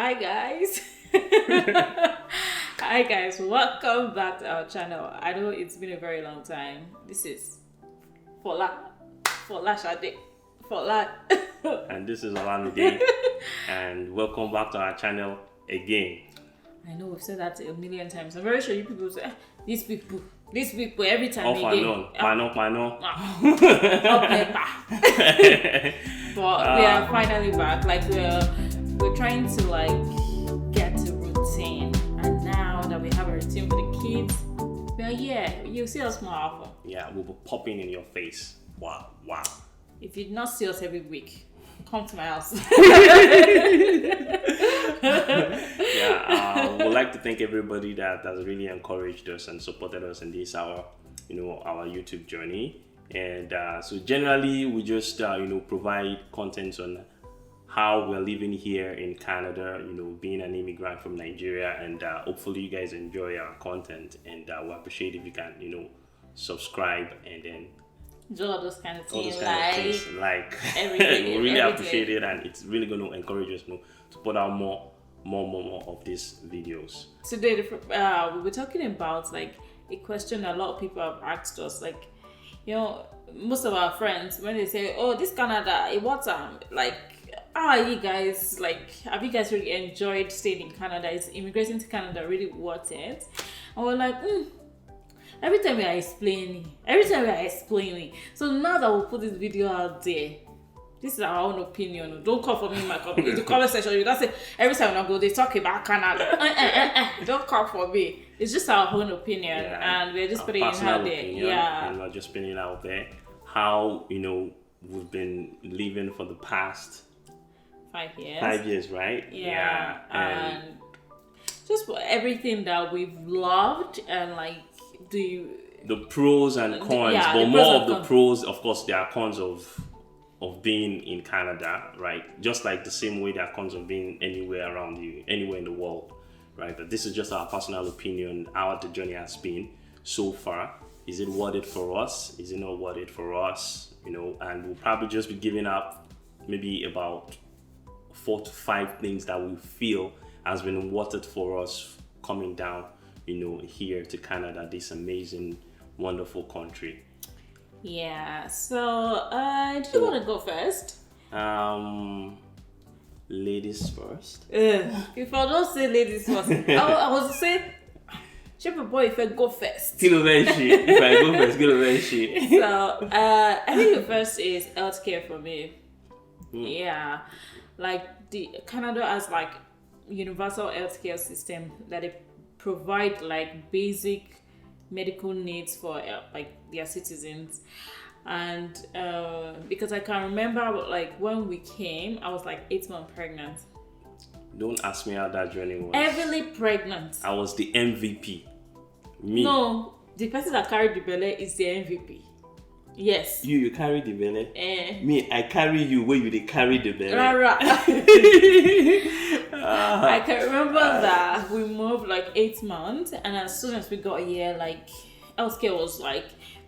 Hi guys. Hi guys, welcome back to our channel. I know it's been a very long time. This is Fola Shade. Fola. And this is Olamide. And welcome back to our channel again. I know we've said that a million times. I'm very sure you people say, these people every time Off again. and on, pano. But we are finally back. Like we're trying to get a routine, and now that we have a routine for the kids, well, yeah, you'll see us more often. Yeah, we'll be popping in your face. Wow. If you did not see us every week, come to my house. We'd like to thank everybody that has really encouraged us and supported us in this our YouTube journey. And so generally, we just provide content on how we're living here in Canada, being an immigrant from Nigeria, and hopefully you guys enjoy our content, and we appreciate if you can subscribe and then do all those kind of all things, those kind of things, like everything. we really everything. appreciate it, and it's really going to encourage us to put out more of these videos. Today we'll be talking about a question that a lot of people have asked us. Most of our friends, when they say, "Oh, this Canada, what's how are you guys? Have you guys really enjoyed staying in Canada? Is immigrating to Canada really worth it?" And we're like, every time we are explaining. So now that we'll put this video out there, this is our own opinion. Don't call for me in the comment section. You don't say every time I go, they talk about Canada. Don't call for me. It's just our own opinion, and we're just putting it out there. Yeah, and we're just putting it out there. How we've been living for the past 5 years. 5 years, right? Yeah, and just for everything that we've loved, and the pros and cons, but more of the pros, of course, there are cons of being in Canada, right? Just like the same way there are cons of being anywhere around you, anywhere in the world, right? But this is just our personal opinion, how the journey has been so far. Is it worth it for us? Is it not worth it for us? And we'll probably just be giving up maybe about 4 to 5 things that we feel has been worth it for us coming down, here to Canada, this amazing, wonderful country. Yeah, so do you want to go first? Ladies first. If I don't say ladies first, I was saying, Shepherd boy, if I go first. If I go first, get over shit. So I think the first is healthcare for me. Yeah, Canada has universal healthcare system that they provide basic medical needs for their citizens. And because I can remember when we came, I was 8 months pregnant. Don't ask me how that journey was. Heavily pregnant. I was the MVP. Me. No, the person that carried the belly is the MVP. Yes. You carry the belly. Me, I carry you where you they carry the belly. I can remember that we moved 8 months, and as soon as we got here, healthcare was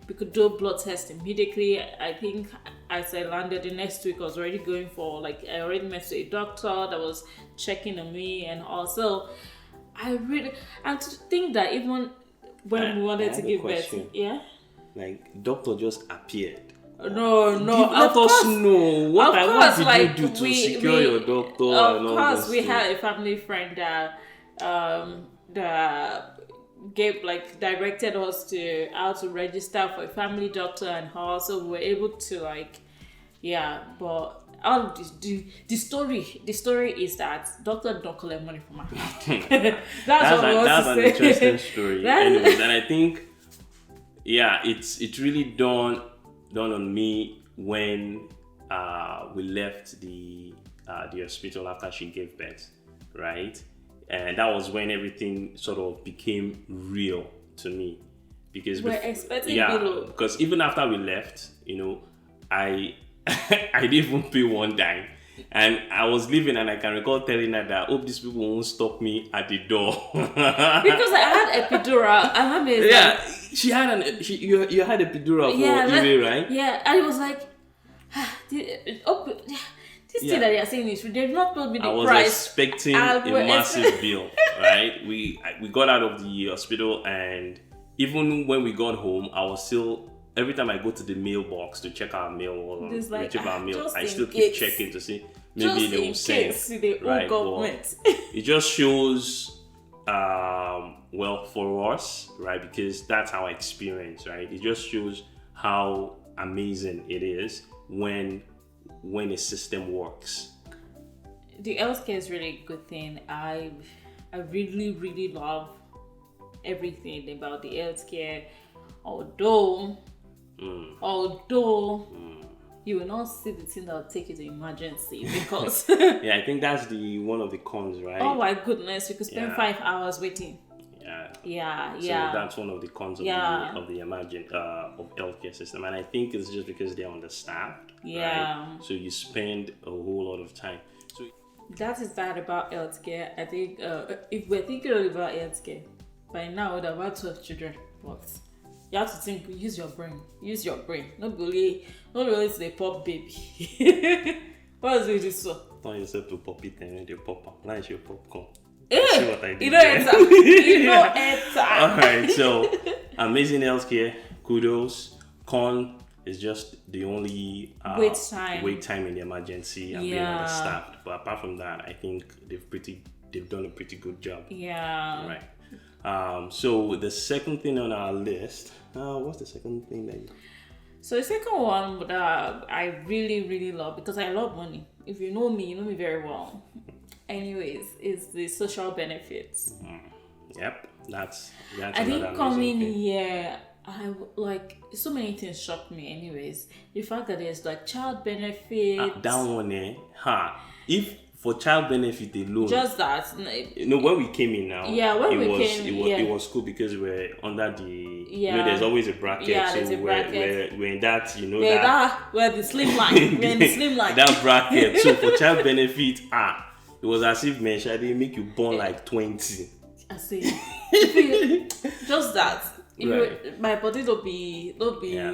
we could do blood test immediately. I think as I landed the next week, I was already going for I already met a doctor that was checking on me, and also and to think that even when we wanted to give birth, doctor just appeared. No. Let us know what did you do to secure your doctor. Of course, we had a family friend that gave directed us to how to register for a family doctor, and also we were able to but all of this, the story is that doctor don't collect money from my hand. That's an interesting story. Anyways, and I think it's really dawned on me when we left the hospital after she gave birth, right? And that was when everything sort of became real to me, because we're expecting because even after we left, I I didn't even pay one dime. And I was leaving, and I can recall telling her that I hope these people won't stop me at the door. Because I had epidural. She had you had epidural for Iwe, right? Yeah, and it was This thing that they are saying is true. They've not told me the I was price. expecting a massive bill, right? We got out of the hospital, and even when we got home, I was still, every time I go to the mailbox to check our mail or retrieve our mail, I still keep checking to see maybe they will send. Right? Government. It just shows, well, for us, right? Because that's our experience, right? It just shows how amazing it is when a system works. The healthcare is really a good thing. I really, really love everything about the healthcare. Although you will not see the thing that will take you to emergency because yeah, I think that's one of the cons, right? Oh my goodness, you could spend 5 hours waiting. Yeah. So that's one of the cons of the healthcare system, and I think it's just because they're understaffed. Yeah. Right? So you spend a whole lot of time. So that is that about healthcare. I think if we're thinking about healthcare, by now we'd have had 12 children. But you have to think. Use your brain. Not really to the pop baby. What is it this so? Turn yourself to pop it and they pop up. Nice your popcorn. See what I did. You know enter. Alright, so amazing healthcare, kudos. Con is just the only wait time in the emergency and being understaffed. But apart from that, I think they've done a pretty good job. Yeah. Right. So the second thing on our list, what's the second thing that you... So the second one that I really, really love, because I love money. If you know me very well. Anyways, is the social benefits. Yep, that's I think coming here, I like so many things shocked me. Anyways, the fact that there's like child benefit. That one, if for child benefit alone, just that. When we came in now, it was cool because we're under the. There's always a bracket. Yeah, so there's a bracket. We're in that. We're the slim line. We're in the slim line. That bracket. So for child benefit, it was as if they make you born like 20. I see. Just that. Right. My body don't be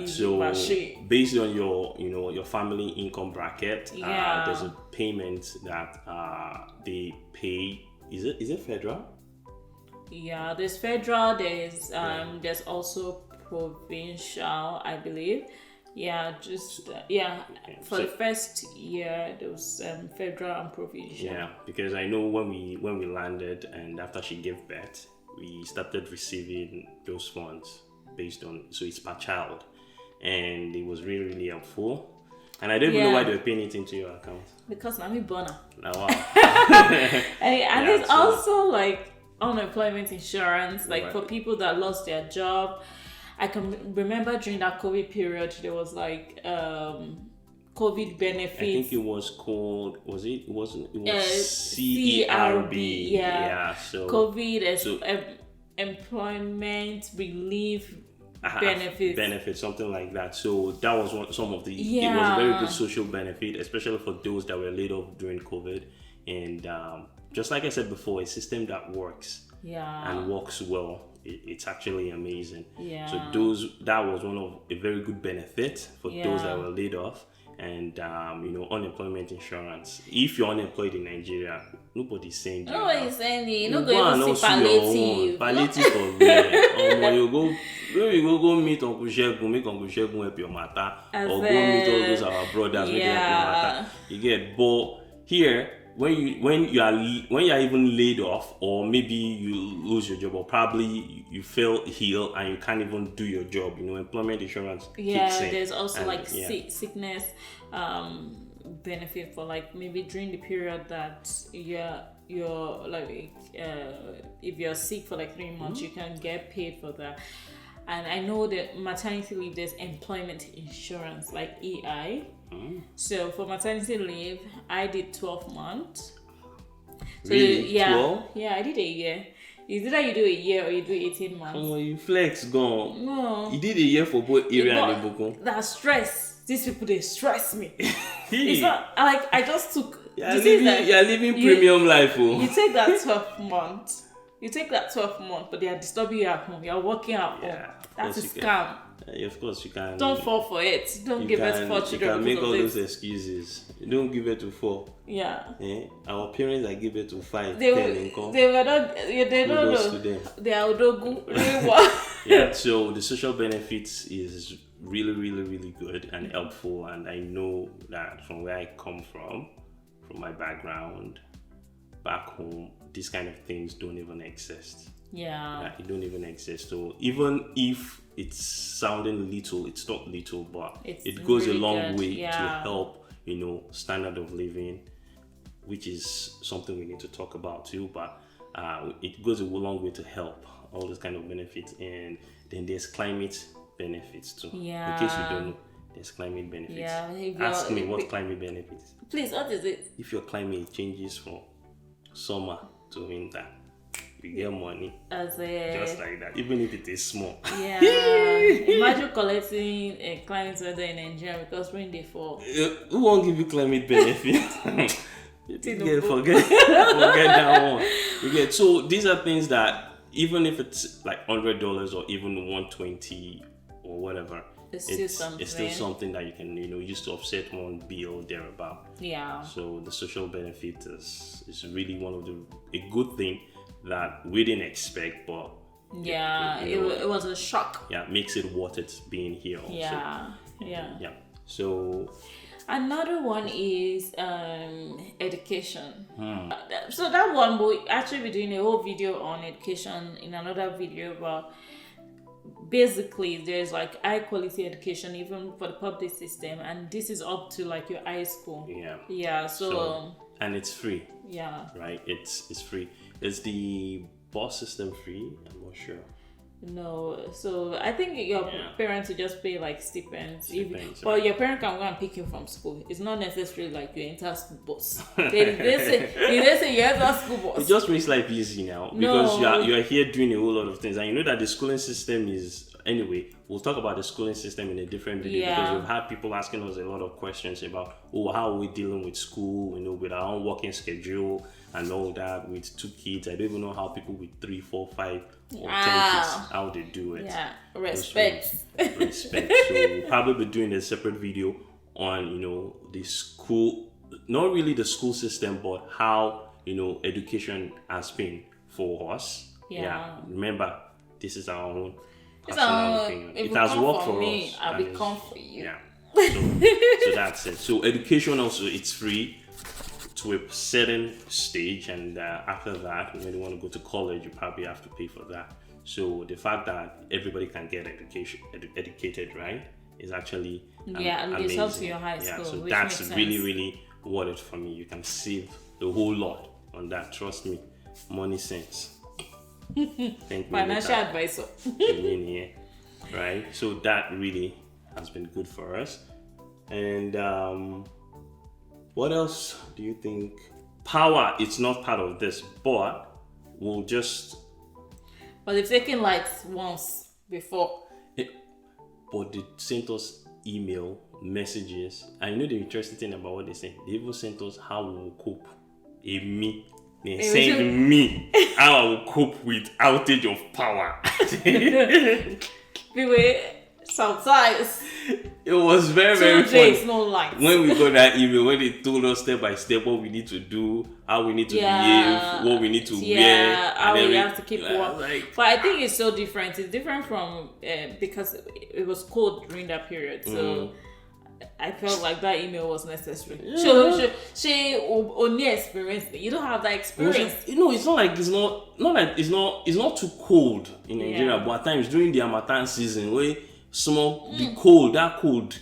so machine. Based on your family income bracket, there's a payment that they pay. Is it federal? Yeah, there's federal. There's also provincial, I believe. Yeah, for the first year there was federal and provincial. Yeah, because I know when we landed and after she gave birth, we started receiving those funds based on, so it's per child, and it was really, really helpful. And I don't even know why they were paying it into your account. Because I'm a burner. Wow. and it's also like unemployment insurance, for people that lost their job. I can remember during that COVID period, there was like COVID benefits. I think it was called, it was CRB. Yeah. So COVID employment relief benefits, something like that. So that was it was a very good social benefit, especially for those that were laid off during COVID. And just like I said before, a system that works and works well. It's actually amazing. Yeah. So that was a very good benefit for those that were laid off. And unemployment insurance. If you're unemployed in Nigeria, nobody's saying you. Nobody's saying you. You're not going to see palliative. Palliative for real. You meet Uncle Shegun, make Uncle Shegun help your matter, or go meet all those our brothers, make them help your matter. You get, but here, when you are even laid off, or maybe you lose your job, or probably you feel ill and you can't even do your job, employment insurance kicks in. There's also sickness benefit for maybe during the period that you're if you're sick for 3 months, you can get paid for that. And I know that maternity leave, there's employment insurance like EI. So for maternity leave, I did 12 months. So really? 12? Yeah, I did a year. It's either you do a year or you do 18 months. Oh, you flex gone. No. You did a year for both area and Ibukun. That stress. These people, they stress me. It's not I just took. You're living premium life. Oh. You take that 12 months. But they are disturbing you at home. You're working at home. That's a scam. Of course, you can. Don't fall for it. Don't give birth to 4 children. You can make all those excuses. You don't give it to 4. Yeah. Our parents, I give it to 5, They 10 income. They were not. They don't know. They are odogu. Yeah. So the social benefits is really, really, really good and helpful. And I know that from where I come from my background, back home, these kind of things don't even exist. Yeah. It don't even exist. So even if it's sounding little, it's not little, but it goes really a long way to help, standard of living, which is something we need to talk about too. But it goes a long way to help all those kind of benefits. And then there's climate benefits too. Yeah. In case you don't know, there's climate benefits. Yeah. Ask me what climate benefits. Please, what is it? If your climate changes from summer to winter, you get money. Just like that, even if it is small. Yeah. Imagine collecting a climate weather in Nigeria because rain they fall. Who won't give you climate benefit? Forget that one. You get, so these are things that even if it's like $100 or even $120 or whatever, it's still something that you can use to offset one bill thereabout. Yeah. So the social benefit is really one of a good thing that we didn't expect, but it was a shock. Yeah, makes it worth it being here also. Yeah. So another one is education. So that one we'll actually be doing a whole video on education in another video, but basically there's like high quality education even for the public system, and this is up to like your high school. So and it's free. Right, it's free. Is the bus system free? I'm not sure. No, so I think your parents will just pay like stipends. But your parent can go and pick you from school. It's not necessarily like you enter school bus. they say you enter school bus. It just makes life easy now because you're here doing a whole lot of things, and you know that the schooling system is. Anyway, we'll talk about the schooling system in a different video because we've had people asking us a lot of questions about how are we dealing with school, with our own working schedule and all that with 2 kids. I don't even know how people with 3, 4, 5 or 10 kids, how they do it. Yeah, respect. So we'll probably be doing a separate video on, the school, not really the school system, but how, education has been for us. Remember, this is our own. It has worked for us. I'll become for you. Yeah. So that's it. So education also, it's free to a certain stage, and after that, when you want to go to college, you probably have to pay for that. So the fact that everybody can get educated, right, is actually and amazing. it's up to your high school. So that's really, really worth it for me. You can save a whole lot on that. Trust me, money sense. Thank financial advisor. Right, so that really has been good for us. And what else do you think? Power, it's not part of this, but we'll just. But they've taken lights once before. But they sent us email messages. I know the interesting thing about what they say. They even sent us how we will cope. They sent me how I will cope with outage of power. Sometimes it was very, very fun. 2 days, no lights. When we got that email, when they told us step by step what we need to do, how we need to behave, what we need to wear, how we have to keep warm. But I think it's so different. It's different from because it was cold during that period. So I felt like that email was necessary. She only experienced it. You don't have that experience. It's not too cold in Nigeria, but at times during the Harmattan season where the cold,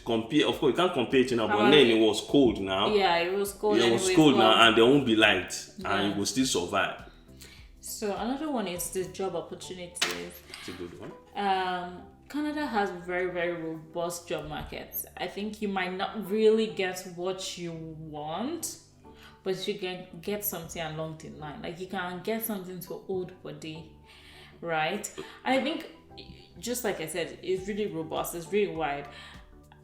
compare, of course you can't compare it now, but then it was cold now. Yeah, it was cold. It was cold now, and there won't be light, and you will still survive. So another one is the job opportunities. It's a good one. Canada has very, very robust job markets. I think you might not really get what you want, but you can get something along the line. Like you can get something to hold body, right? I think, just like I said, it's really robust. It's really wide.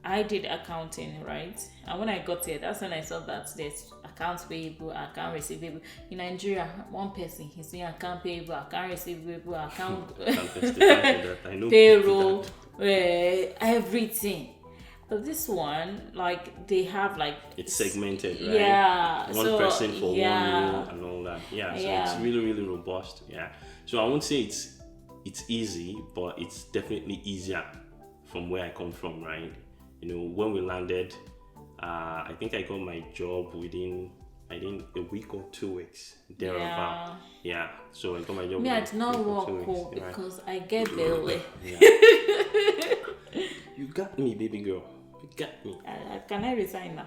I did accounting, right? And when I got it, that's when I saw that there's accounts payable, account receivable. In Nigeria, one person, he's saying account payable, account receivable, account payroll, everything. But this one, like, they have like it's segmented, right? Yeah. One person for one role and all that. Yeah. So Yeah. it's really, really robust. Yeah. So I won't say it's easy, but it's definitely easier from where I come from, right? You know, when we landed, I think I got my job within a week or 2 weeks thereabout. Yeah. So I got my job. Me, I did not work because I get belly. Yeah. You got me, baby girl. You got me. Can I resign now?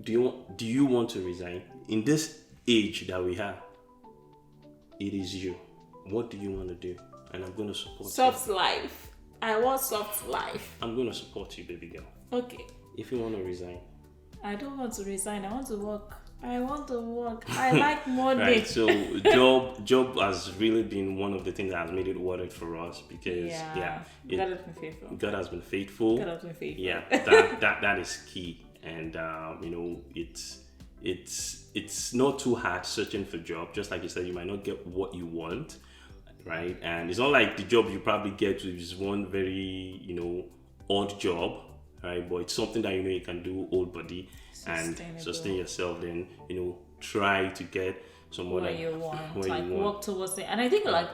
Do you want to resign? In this age that we have, it is you. What do you want to do? And I'm going to support soft life. I want soft life. I'm going to support you, baby girl. Okay. If you want to resign. I don't want to resign. I want to work. I like money. Right. So job has really been one of the things that has made it worth it for us because God has been faithful. God has been faithful. God has been faithful. Yeah, that is key. And you know, it's not too hard searching for job. Just like you said, you might not get what you want, right? And it's not like the job you probably get is one very, you know, odd job, right? But it's something that you know you can do whole body and sustain yourself. Then, you know, try to get somewhere what you want, like work towards it. And I think like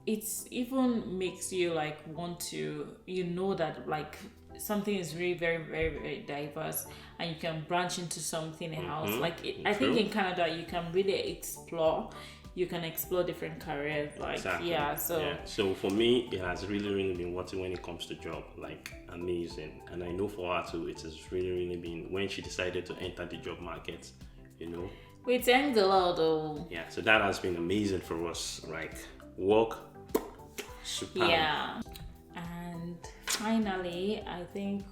it's even makes you like want to, you know, that like something is really very, very, very diverse and you can branch into something else. Like I think in Canada you can really explore. You can explore different careers, like exactly. So for me, it has really, really been worth it when it comes to job, like amazing. And I know for her too, it has really, really been when she decided to enter the job market, you know. We thank the Lord, though. Yeah, so that has been amazing for us, like work, super. Yeah, and finally, I think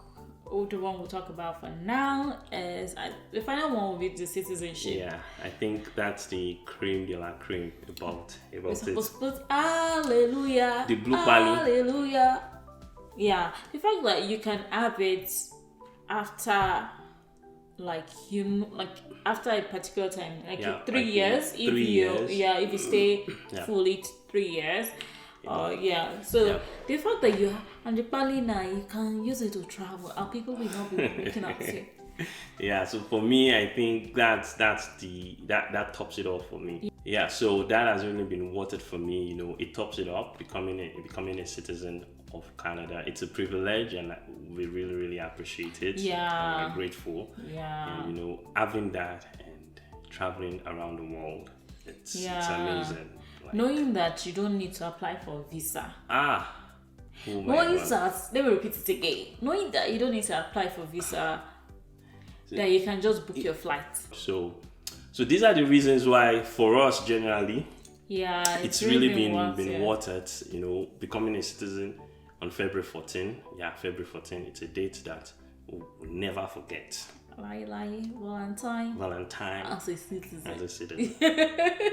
the one we'll talk about for now is the final one will be the citizenship. Yeah, I think that's the cream de la cream about We're supposed to put hallelujah, the blue pali. Hallelujah. Yeah, the fact that you can have it after, like, you know, like after a particular time, like 3 years. If you stay fully 3 years. So the fact that you and the pali now, you can use it to travel and people will not be looking at you. Yeah, so for me, I think that tops it off for me. Yeah, so that has really been worth it for me. You know, it tops it up, becoming a citizen of Canada. It's a privilege, and we really, really appreciate it. Yeah, and we're grateful. Yeah, and you know, having that and traveling around the world, it's amazing. Like, knowing that you don't need to apply for a visa. Knowing that, let me repeat it again. Knowing that you don't need to apply for visa, that you can just book your flight. So these are the reasons why, for us generally, it's really been worth it. You know, becoming a citizen on February 14. Yeah, February 14. It's a date that we'll never forget. Valentine. As a citizen.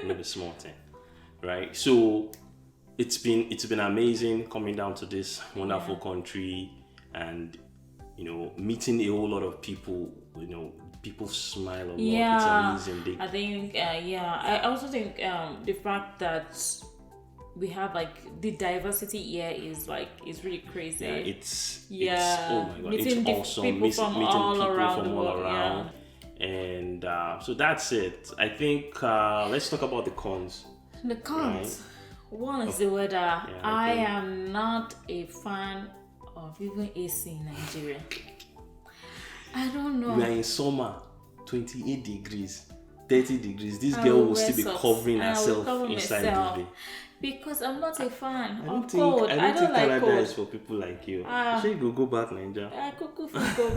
Not a small thing. Right, so it's been amazing coming down to this wonderful country, and you know, meeting a whole lot of people. You know, people smile a lot. It's amazing. I think I also think the fact that we have like the diversity here is really crazy. It's oh my god, meeting it's awesome. People from all around the world. And so that's it. I think let's talk about the cons. The cons. Right. One is the weather. I am not a fan of even AC in Nigeria. I don't know. We are in summer, 28 degrees, 30 degrees. This girl will still be covering herself inside the day. Because I'm not a fan of cold. I don't think Canada cold. Is for people like you. Should you go back, Nigeria? I could go back. So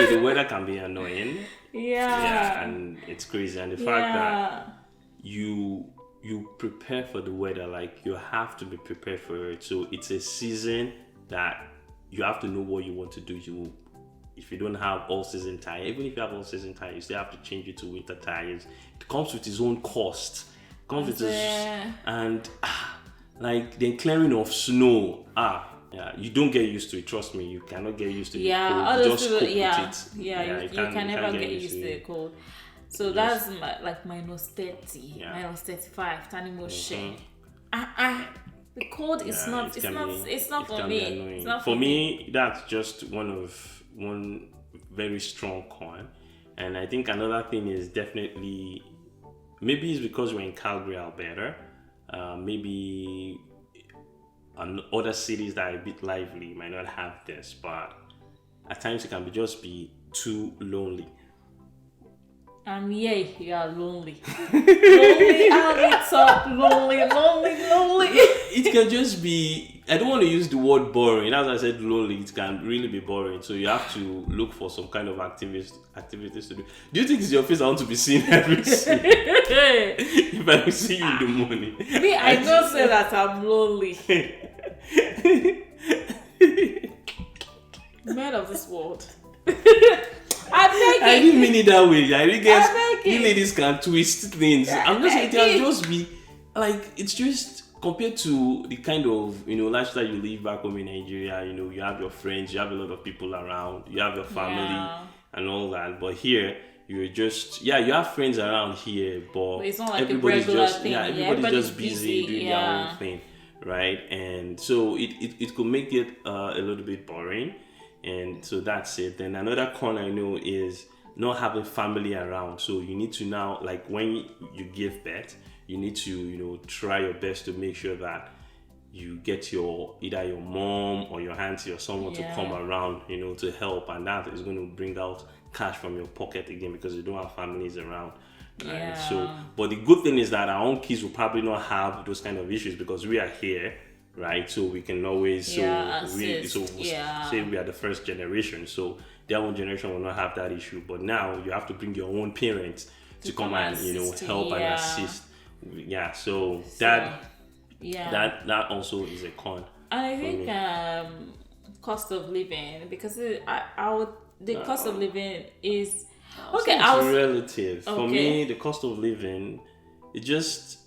the weather can be annoying. Yeah, and it's crazy. And the fact that you prepare for the weather, like you have to be prepared for it. So it's a season that you have to know what you want to do. If you don't have all season tires, even if you have all season tires, you still have to change it to winter tires. It comes with its own cost. It comes with and like the clearing of snow. You don't get used to it. Trust me, you cannot get used to it. Yeah, just cope with it. You can never get used to the cold. So that's minus 30, minus 35, tiny motion. The cold is not. It's not for me. It's not for me. That's just one very strong con, and I think another thing is definitely maybe it's because we're in Calgary, Alberta. Maybe other cities that are a bit lively might not have this, but at times it can just be too lonely. Yeah, you are lonely. Lonely, it's up, lonely. It can just be, I don't want to use the word boring. As I said, lonely, it can really be boring. So you have to look for some kind of activities to do. Do you think it's your face I want to be seen every day? If I see you in the morning. Me, I don't say that I'm lonely. Man of this world. I didn't mean it that way. I really guess you ladies can twist things. I'm just saying it can just be like, it's just compared to the kind of lifestyle you live back home in Nigeria. You have your friends, you have a lot of people around, you have your family and all that. But here you're just you have friends around here, but it's not like everybody's a regular just thing. Everybody's just busy doing their own thing, right? And so it could make it a little bit boring. And so that's it. Then another con I know is not having family around. So you need to now, like when you give birth, you need to, try your best to make sure that you get either your mom or your auntie or someone to come around, to help. And that is going to bring out cash from your pocket again because you don't have families around. Yeah. So, but the good thing is that our own kids will probably not have those kind of issues because we are here. Right, so we can always say we are the first generation, so their own generation will not have that issue. But now you have to bring your own parents to come and help and assist. Yeah, so that also is a con. And I think cost of living, because the cost of living is okay. It's relative. For me, the cost of living, it just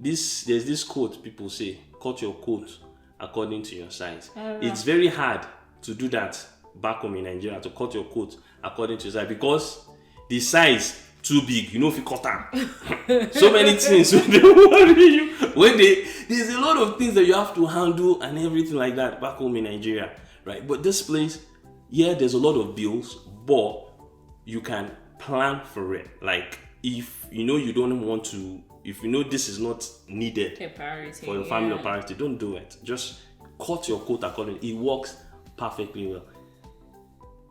there's this quote people say, cut your coat according to your size. It's very hard to do that back home in Nigeria, to cut your coat according to your size because the size too big, if you cut them. So many things they worry you. There's a lot of things that you have to handle and everything like that back home in Nigeria, right? But this place, there's a lot of bills, but you can plan for it. Like if you don't want to, if this is not needed for your family or priority, don't do it. Just cut your coat accordingly. It works perfectly well.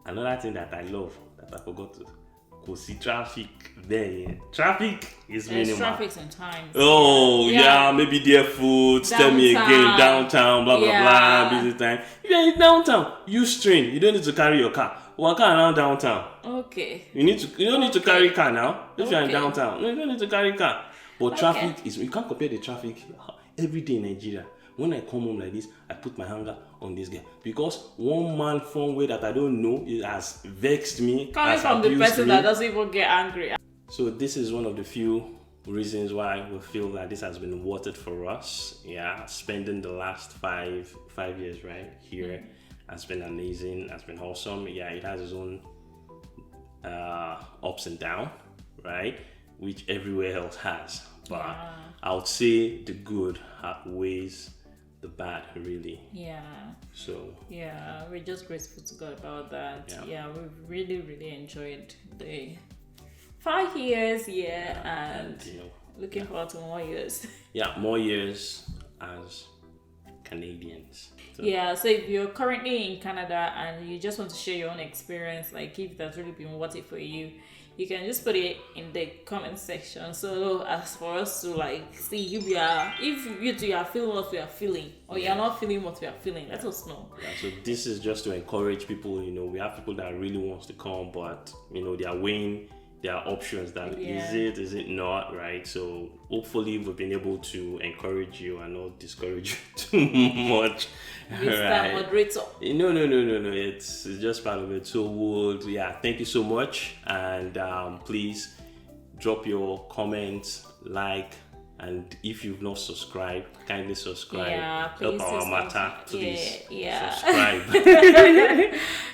Another thing that I love that I forgot to see traffic there. Traffic is minimal. Traffic sometimes. Maybe there food. Tell me again, downtown, blah blah blah, busy time. If you're in downtown, use train. You don't need to carry your car. Walk around downtown. Okay. You don't need to carry car now. If you're in downtown, you don't need to carry car. But traffic is, you can't compare the traffic every day in Nigeria. When I come home like this, I put my hanger on this guy. Because one man from where that I don't know, it has vexed me. Coming from the person that doesn't even get angry. So this is one of the few reasons why we feel that this has been worth it for us. Spending the last five years right here has been amazing, has been awesome. It has its own ups and downs, right? Which everywhere else has. But I would say the good outweighs the bad, really. So we're just grateful to God about that. We've really, really enjoyed the 5 years, and looking forward to more years. More years as Canadians. So if you're currently in Canada and you just want to share your own experience, like if that's really been worth it for you, you can just put it in the comment section. So as for us to see if you two are feeling what we are feeling, or you're not feeling what we are feeling, let us know. So this is just to encourage people. We have people that really wants to come, but they are weighing their options. That is it not, right? So hopefully we've been able to encourage you and not discourage you too much. Mr. Moderator. No. It's just part of it. So thank you so much, and please drop your comments, and if you've not subscribed, kindly subscribe. Please help our matter. Please subscribe.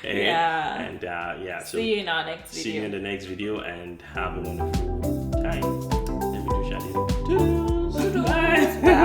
And so see you in our next video. See you in the next video, and have a wonderful time. Let me do